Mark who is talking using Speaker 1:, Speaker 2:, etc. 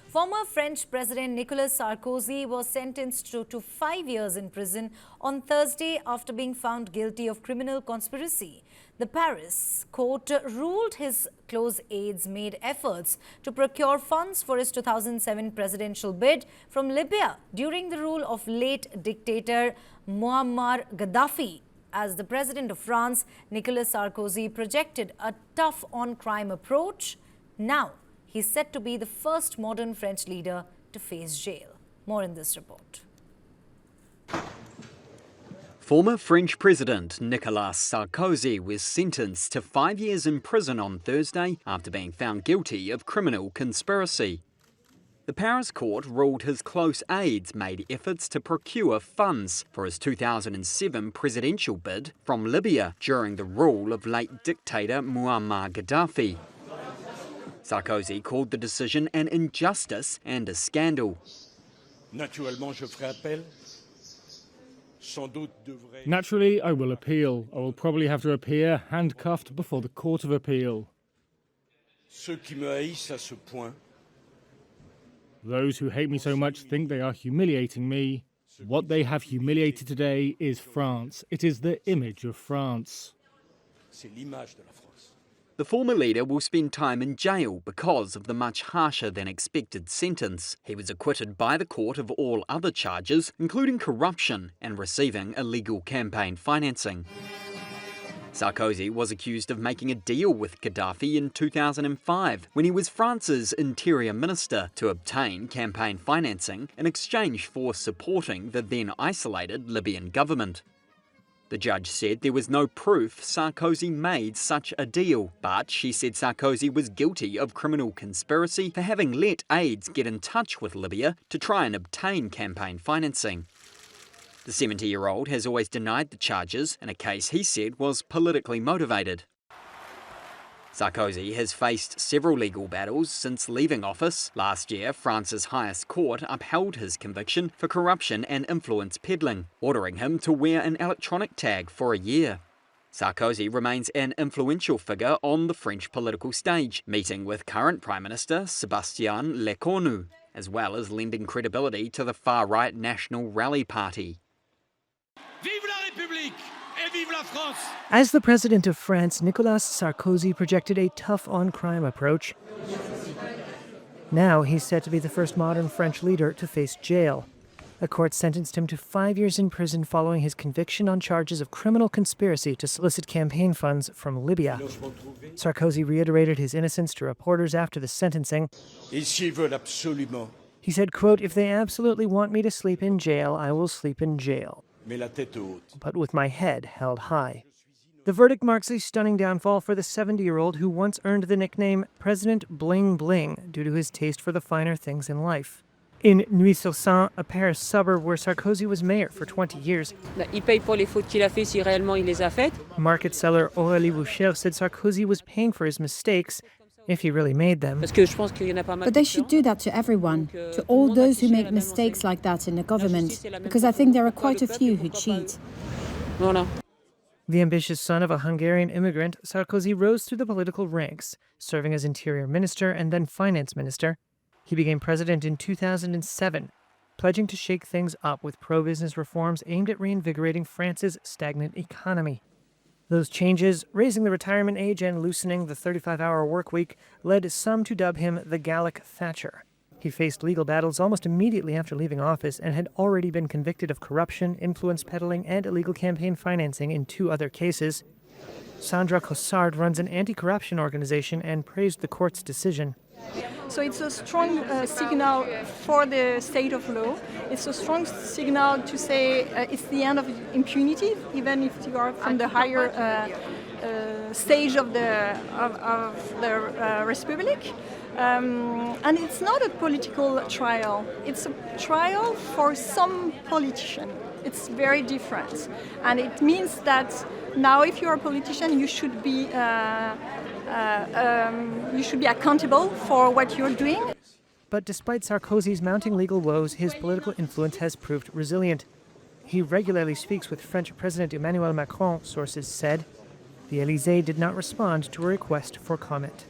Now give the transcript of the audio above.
Speaker 1: Former French President Nicolas Sarkozy was sentenced to 5 years in prison on Thursday after being found guilty of criminal conspiracy. The Paris court ruled his close aides made efforts to procure funds for his 2007 presidential bid from Libya during the rule of late dictator Muammar Gaddafi. As the president of France, Nicolas Sarkozy projected a tough on-crime approach. Now, he's set to be the first modern French leader to face jail. More in this report.
Speaker 2: Former French President Nicolas Sarkozy was sentenced to 5 years in prison on Thursday after being found guilty of criminal conspiracy. The Paris court ruled his close aides made efforts to procure funds for his 2007 presidential bid from Libya during the rule of late dictator Muammar Gaddafi. Sarkozy called the decision an injustice and a scandal.
Speaker 3: Naturally, I will appeal. I will probably have to appear handcuffed before the Court of Appeal. Those who hate me so much think they are humiliating me. What they have humiliated today is France. It is the image of France.
Speaker 2: The former leader will spend time in jail because of the much harsher than expected sentence. He was acquitted by the court of all other charges, including corruption and receiving illegal campaign financing. Sarkozy was accused of making a deal with Gaddafi in 2005 when he was France's interior minister to obtain campaign financing in exchange for supporting the then isolated Libyan government. The judge said there was no proof Sarkozy made such a deal, but she said Sarkozy was guilty of criminal conspiracy for having let aides get in touch with Libya to try and obtain campaign financing. The 70-year-old has always denied the charges in a case he said was politically motivated. Sarkozy has faced several legal battles since leaving office. Last year, France's highest court upheld his conviction for corruption and influence peddling, ordering him to wear an electronic tag for a year. Sarkozy remains an influential figure on the French political stage, meeting with current Prime Minister Sébastien Lecornu, as well as lending credibility to the far-right National Rally Party.
Speaker 4: Vive la République!
Speaker 5: As the president of France, Nicolas Sarkozy projected a tough on-crime approach. Now he's set to be the first modern French leader to face jail. A court sentenced him to 5 years in prison following his conviction on charges of criminal conspiracy to solicit campaign funds from Libya. Sarkozy reiterated his innocence to reporters after the sentencing. He said, quote, "If they absolutely want me to sleep in jail, I will sleep in jail, but with my head held high." The verdict marks a stunning downfall for the 70-year-old who once earned the nickname President Bling Bling due to his taste for the finer things in life. In News9, a Paris suburb where Sarkozy was mayor for 20 years, market seller Aurélie Boucher said Sarkozy was paying for his mistakes if he really made them.
Speaker 6: But they should do that to everyone, to all those who make mistakes like that in the government, because I think there are quite a few who cheat.
Speaker 5: The ambitious son of a Hungarian immigrant, Sarkozy rose through the political ranks, serving as interior minister and then finance minister. He became president in 2007, pledging to shake things up with pro-business reforms aimed at reinvigorating France's stagnant economy. Those changes, raising the retirement age and loosening the 35-hour work week, led some to dub him the Gallic Thatcher. He faced legal battles almost immediately after leaving office and had already been convicted of corruption, influence peddling, and illegal campaign financing in 2 other cases. Sandra Cossard runs an anti-corruption organization and praised the court's decision.
Speaker 7: So it's a strong signal for the state of law. It's a strong signal to say it's the end of impunity, even if you are from the higher stage of the Republic. And it's not a political trial. It's a trial for some politician. It's very different. And it means that now if you're a politician, you should be accountable for what you're doing.
Speaker 5: But despite Sarkozy's mounting legal woes, his political influence has proved resilient. He regularly speaks with French President Emmanuel Macron, sources said. The Élysée did not respond to a request for comment.